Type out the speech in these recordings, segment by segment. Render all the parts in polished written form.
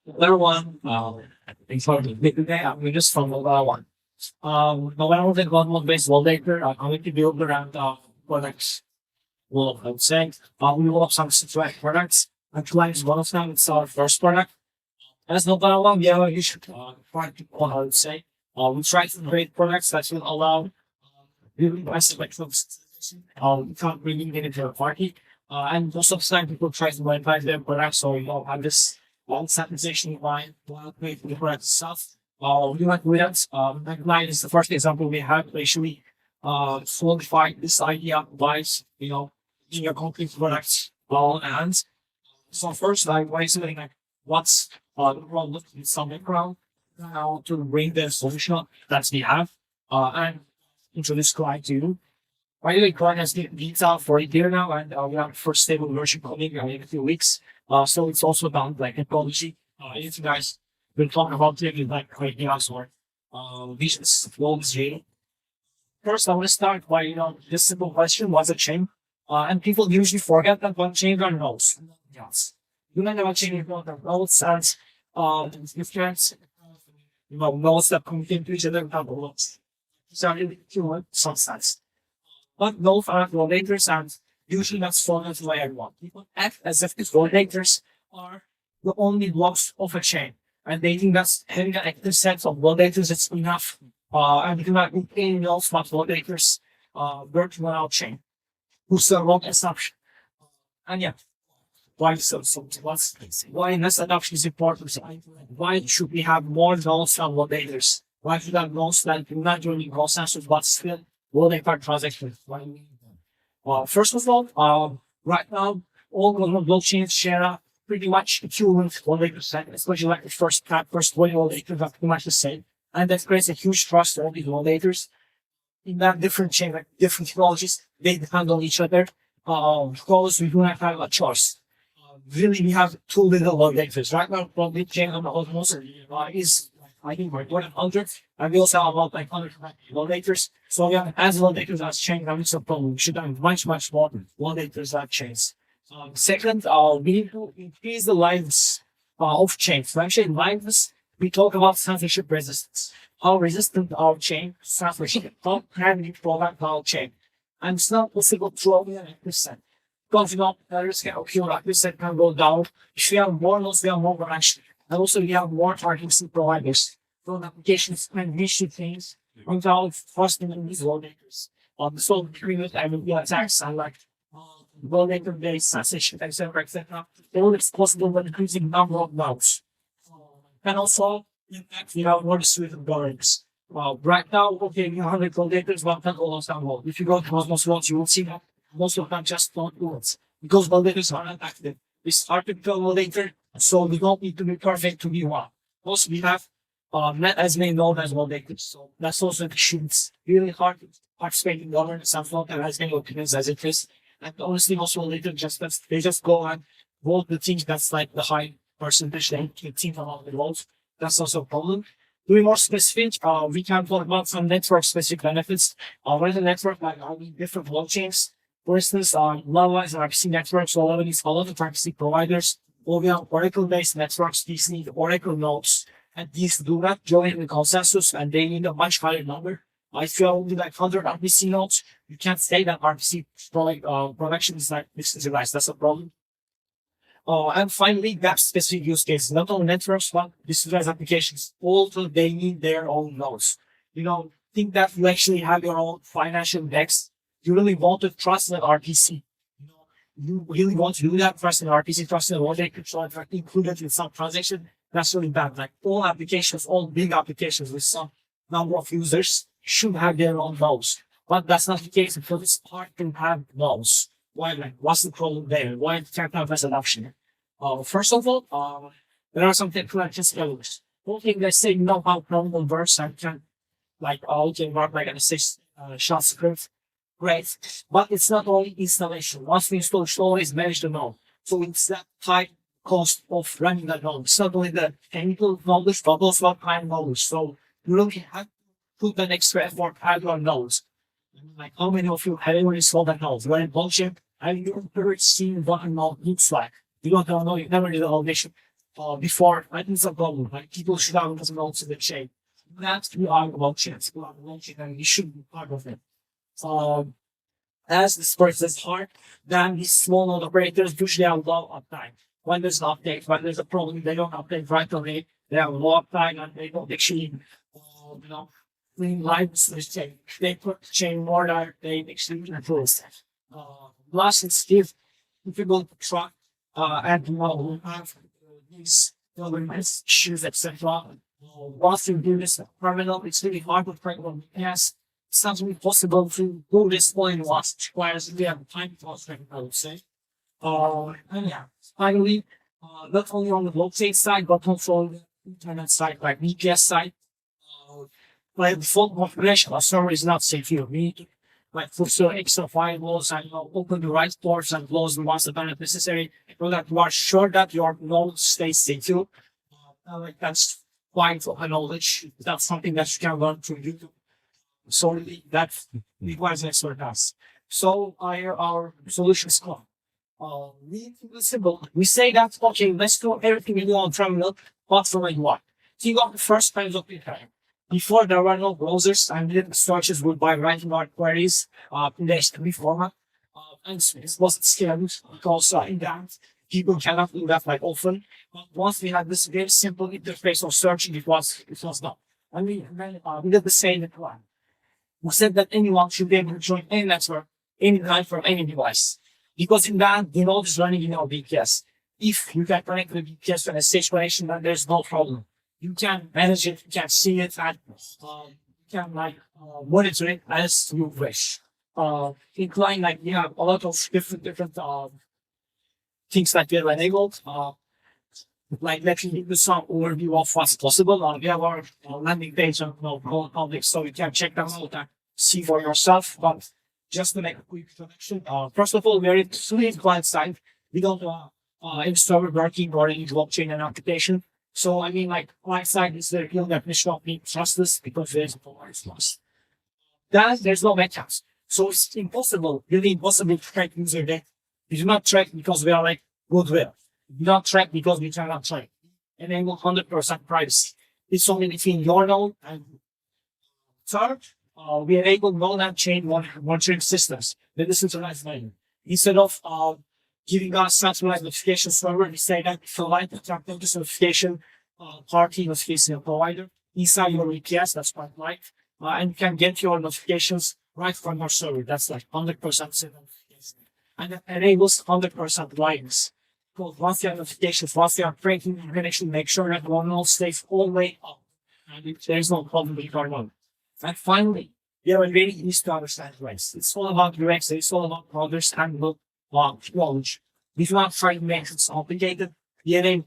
Layer one, thanks for the today. I'm just from layer one. Now when I was in one based validator, I'm going to build around products. Well, I would say we will have some select products. And Klein is one of them. It's our first product. As no layer one, we have a huge product, I would say. We try to create products that will allow really massive without bringing it into a party. And most of the time, people try to monetize their products, so you have this long centralization line while creating the product itself. We like with that. Line is the first example we have to actually solidified this idea by in your complete products all and so first like why is it like what's the problem in some background now to bring the solution that we have and introduce Klein to you. By the way, Klein has been beta for a year now, and we have the first stable version coming in a few weeks. So it's also about like technology. If you guys been talking about it, like creating us or visions, goals, really. First, I want to start by this simple question: what's a chain? And people usually forget that one chain are nodes. Yes, you might have a chain with nodes and different nodes that communicate to each other have nodes. So really cool some sense. But those are validators and usually that's followed by everyone. People act as if these validators are the only blocks of a chain. And they think that's having an active set of validators is enough. And you cannot do any no smart validators working on our chain. Who's the wrong assumption? And yeah, why why mass adoption is important? Why should we have more nodes and validators? Why should we have nodes that do not join consensus but still validate transactions? Why do we need them? First of all, right now, all global blockchains share a pretty much equivalent validator set, especially like the first 20 validators are pretty much the same. And that creates a huge trust for all these validators. In that different chain, like different technologies, they depend on each other because we do not have a choice. Really, we have two little validators. Right now, probably chain on the Osmos is, I think, more than 100. And we also have about like 100 validators. So, yeah, as validators as chain, that is a problem. We should have much more validators as chains. Second, we need to increase the lives of chains. So, actually, lives, we talk about censorship resistance. How resistant our chain censorship, how can we protect our chain? And it's not possible to only 100%. Because errors can occur, like this set can go down. If we have more nodes, we have more connection. And also we have more targeting providers. So the applications can reach the things without trusting in these validators. So agreement, I mean, the attacks and like validator based censorship, etc. All it's possible when increasing number of nodes. And also, in fact, we have more distributed governance. Right now, okay, we have 100 validators, 110 almost download. If you go to Cosmos Launch, you will see that most of them just don't do it. Because validators are not active. We start with validator, so we don't need to be perfect to be one. Also, we have not as many nodes as validators. So that's also an issue. It's really hard to participate in governance and not have as many opinions as it is. And honestly, most validators they just go and vote the things that's like the high percentage they think along the votes. That's also a problem. To be more specific, we can talk about some network-specific benefits. What is a network? Like, I mean, different blockchains. For instance, Lava is an RPC network, so Lava needs a lot of RPC providers. Or we have Oracle-based networks. These need Oracle nodes, and these do not join the consensus, and they need a much higher number. If you have only like 100 RPC nodes, you can't say that RPC production is like decentralized. That's a problem. And finally, gap specific use cases, not only networks, but decentralized applications. Also, they need their own nodes. Think that you actually have your own financial DEX. You really want to trust an RPC. You really want to do that, trust an RPC, trust in what they control, included in some transaction. That's really bad. Like all applications, all big applications with some number of users should have their own nodes. But that's not the case because it's hard to have nodes. Why? Like, what's the problem there? Why can't have mass adoption? First of all, there are some technical failures. One thing they say, how problem works, I can, like, all can work like an assist shell script. Great. But it's not only installation. Once we install, we should always manage the node. So it's that high cost of running the node. It's not only the technical knowledge, but also time knowledge. So you really have to put an extra effort at your nodes. Like, how many of you have ever installed that node? You're in blockchain, and you've never seen what a node looks like. You don't know, you never did the validation. before. I think it's a problem. Like people should have enough nodes in the chain. That's we are about chains. We are about chain, and we should be part of it. Um, as this process is hard, then these small node operators usually have low uptime. When there's an update, when there's a problem, they don't update right away. They have low uptime and they don't actually, you know, clean lines the chain. They put the chain more than they actually improve. Last is if you go to track and have these governance issues, etc. Once you do this terminal, it's really hard to track on yes. It's not really possible to do this point once. It requires we have time constraint, I would say. And yeah, finally, not only on the blockchain side, but also on the internet side, like VPS side. By default configuration, a server is not secure. We need to like put extra firewalls and open the right ports and close the ones that are not necessary, so that you are sure that your node stays secure. Like that's quite a knowledge. That's something that you can learn from YouTube. So that requires an expert task. So our solution is called. We keep it simple. We say that okay, let's do everything we do on terminal, but from a UI. Think of the first times of the time. Before there were no browsers and the searches would by writing our queries in the HTML format. And it wasn't scalable because in that people cannot do that like often. But once we had this very simple interface of searching, it was done. And we did the same at one. We said that anyone should be able to join any network anytime from any device. Because in that, the node is running in our VPS. If you can connect the VPS to an SSH connection, then there's no problem. You can manage it, you can see it, and you can monitor it as you wish. In Klein, like we have a lot of different things that we have enabled. Like let me give you some overview of what's possible. We have our landing page on public, so you can check them out and see for yourself. But just to make a quick introduction, first of all, we're fully client side. We don't any server working or any blockchain and application. So I mean, like client side is the real definition of being trustless because there's no loss. Then there's no backups. So it's impossible, really impossible to track user data. We do not track because we are like goodwill. We do not track because we cannot track. Enable 100% privacy. It's only between your node and third, we enable node and chain monitoring systems, the decentralized layer. Instead of giving us centralized notification server, we say that if you like to track this notification party notification provider inside your VPS, that's quite light, and you can get your notifications right from your server. That's like 100% notification. And it enables 100% lines. Because once you have notifications, once you are breaking, you can actually make sure that one node stays all the way up. And there's no problem with your node. And finally, we have a very easy to understand UX. It's all about UX, it's all about understandable knowledge. We do not try to make it complicated. We enable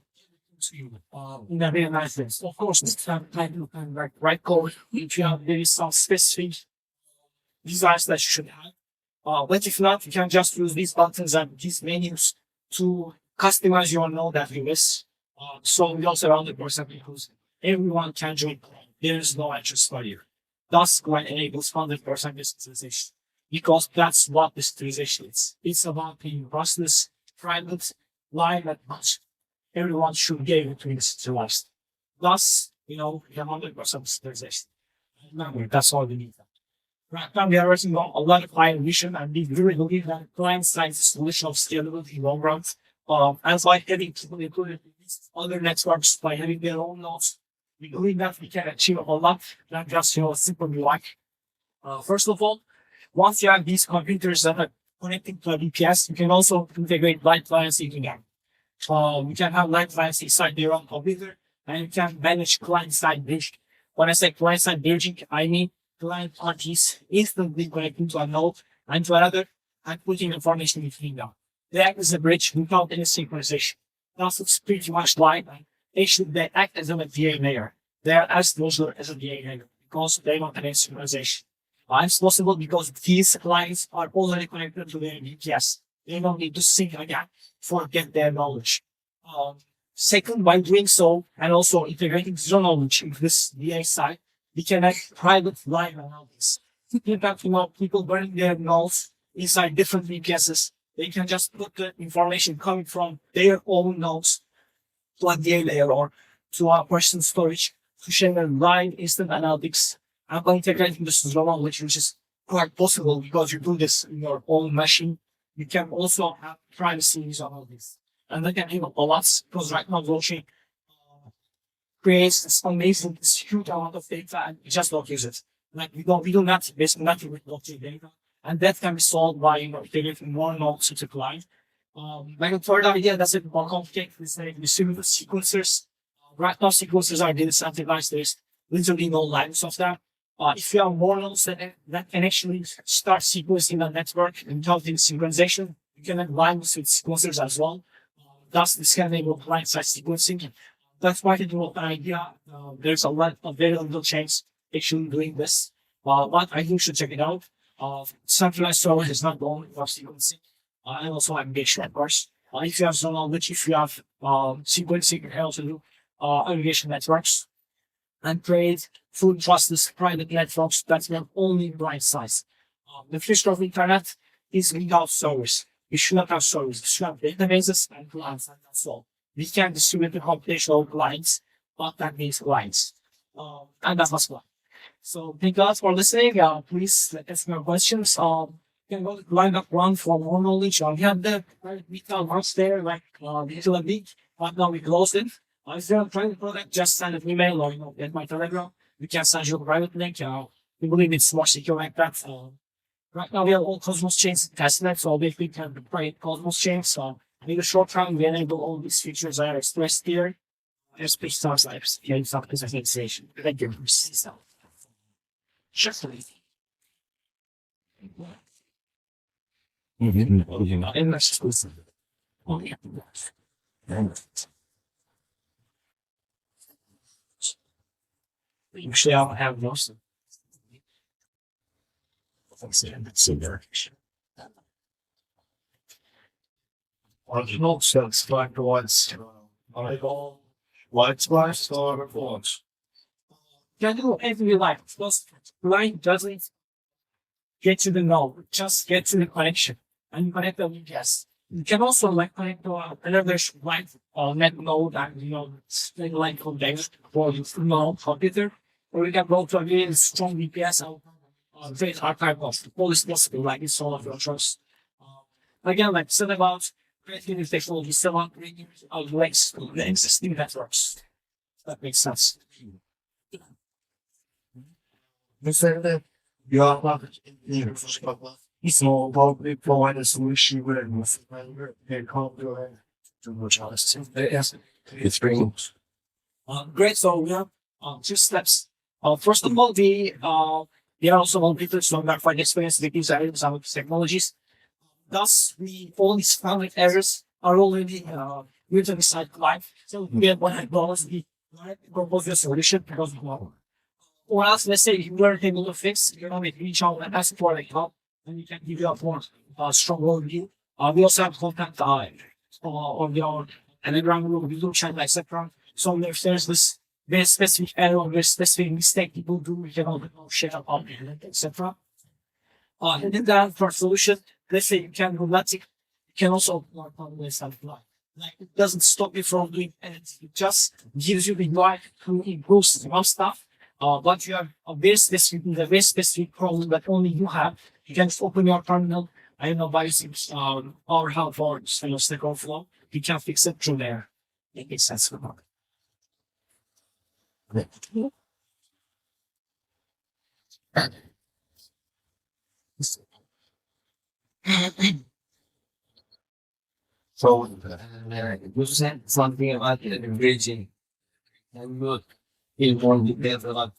in a very nice way. Of course, it's time to write code if you have very some specific designs that you should have. But if not, you can just use these buttons and these menus to customize your node that you wish. So we also 100% because everyone can join. There is no interest barrier. Thus, Klein enables 100% decentralization. Because that's what decentralization is. It's about being trustless, private, live, and much. Everyone should be able to be decentralized. Thus, we have 100% decentralization. Remember, that's all we need. Right now, we are working on a lot of client vision, and we really believe that client side is a solution of scalability in long run. And by having people included in these other networks, by having their own nodes, we believe that we can achieve a lot than just simple UI. First of all, once you have these computers that are connecting to a VPS, you can also integrate light clients into them. You can have light clients inside their own computer, and you can manage client-side bridging. When I say client-side bridging, I mean client parties instantly connecting to a node and to another and putting information between them. They act as a bridge without any synchronization. Thus, it's pretty much like actually they act as a DA layer. They are as modular as a DA layer because they don't have any synchronization. It's possible because these clients are already connected to their VPS. They don't need to sync again to get their knowledge. Second, by doing so and also integrating zero knowledge into this DA side, we can have private live analysis. In fact, people burning their nodes inside different VPSs, they can just put the information coming from their own nodes to a DA layer or to a person storage to share a line instant analytics and by integrating this as well, which is quite possible because you do this in your own machine. You can also have privacy in all this. And that can help a lot because right now blockchain creates this amazing, this huge amount of data and we just don't use it. Like we do not basically nothing with blockchain data. And that can be solved by integrating more nodes into Klein. Like a third idea that's a bit more complicated is like distributed sequencers. Right now sequencers are decentralized. There's literally no lines of that. If you have more nodes that can actually start sequencing the network and counting synchronization, you can have lines with sequencers as well. Thus, this can enable client-side sequencing. That's why it was an idea. There's a lot of very little chains actually doing this. But I think you should check it out. Centralized storage is not the only for sequencing. And also aggregation, of course. If you have some knowledge, if you have sequencing, you can also do aggregation networks and create full trustless private networks that will only right size. The future of internet is without servers. You should not have servers. You should have databases and clients, and that's all. We can distribute the computational clients, but that means clients. And that was one. So thank you guys for listening. Please let us know questions. You can go to line.1 for more knowledge. We have the beta once there, like little and big, but now we closed it. If you're trying the product, just send an email or get my Telegram. We can send you a private link. We believe it's more secure like that. Right now we have all Cosmos chains in testnet, so we can deploy Cosmos chains. So in the short term, we enable all these features I expressed here. Airspace stars lives here in South Organization. Thank you. Just usually I don't have most of them. Original sets black ones. White splash or phones. You can do anything you like. Because Line doesn't get to the node, just get to the connection. And you connect the VPS. You can also like connect to another like net node and string line context for your node computer. Or you can go to a really strong VPS and create archive of all is possible, like it's all of your choice. Again, like said about creating new technology, still on bringing links to the existing networks. That makes sense. Mesela so probably provide a solution where they can't do it. It's bringing. Great. So we have two steps. First of all, we are also monitors to verify the experience with these items and technologies. Thus, all these founded errors are already written inside live. So we have $100. We propose your solution because of one. Or else, let's say you weren't able to fix, we reach out and ask for help, and we can give you a more strong overview. We also have contact on your Telegram group, YouTube channel, etc. So if there's this very specific error, very specific mistake people do, we can all share about it, etc. And then that for solution, let's say you can do nothing, you can also work on this and like it doesn't stop you from doing anything. It just gives you the UI to improve some stuff. But you have a very specific problem that only you have. You can just open your terminal, I don't know, by using our help or Stack Overflow. You can fix it through there. It makes sense. So, you said something about the bridging. And good. In more detail about.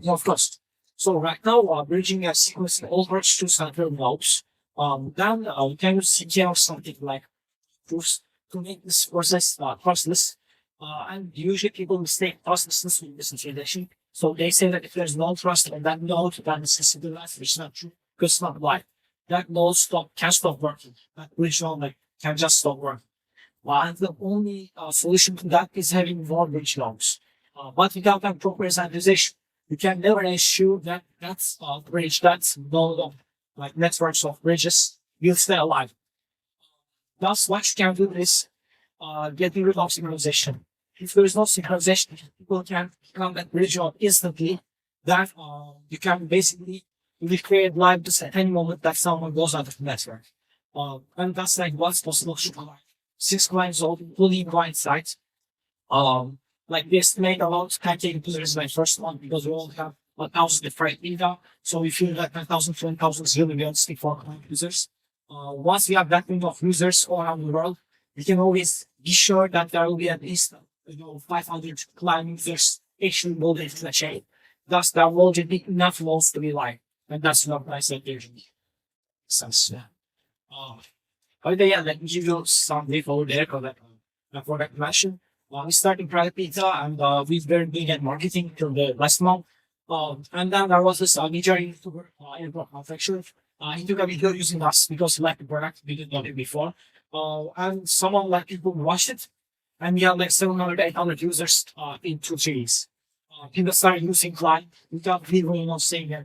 Yeah, of course. So right now, bridging a sequence over to central nodes. Then we can use CK or something like proofs to make this process trustless. And usually people mistake trustlessness with decentralization. So they say that if there's no trust in that node, then it's decentralized, which is not true. Because it's not right. That node can stop working. That bridge node can just stop working. And the only solution to that is having more bridge nodes. But without that proper centralization, you can never ensure that that's bridge, that's node of like networks of bridges will stay alive. Thus, what you can do is getting rid of synchronization. If there is no synchronization, people can become that bridge instantly. That you can basically recreate live just at any moment that someone goes out of the network. And that's like what's possible to Klein. 6 clients all fully blind sites. Like we estimate about 10K users like first one because we all have 1,000 different data. So we feel that 10,000, 20,000 is really realistic for client users. Once we have that many of users all around the world, we can always be sure that there will be at least 500 client users actually loaded into the chain. Thus, there will be enough nodes to be live, and that's not nice engagement. Sense. Yeah. But yeah, let me give you some data over there for that mention. We started private beta and we've very big at marketing till the last month. And then there was this major YouTuber in manufacturer. He took a video using us because he liked the product. We didn't know it before. And someone like people watched it. And we had like 700, 800 users in 2 days. People started using Klein without people saying that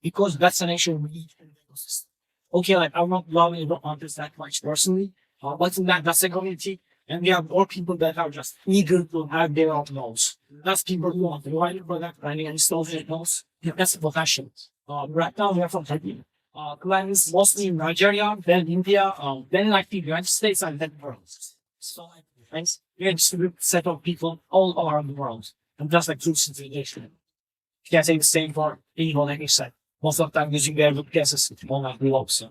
because that's an issue we need in the ecosystem. Okay, like I'm not loving the contest that much personally, but in that's a community, and we have more people that are just eager to have their own nodes. That's people who want to write the product and install their nodes. That's the potential. Right now we are from Turkey. Klein is mostly in Nigeria, then India, then like the United States, and then the world. So like, thanks. We're a distributed set of people all around the world, and just like true centralization. You can say the same for anyone, like you said. Most of the time using their guesses on like rollups.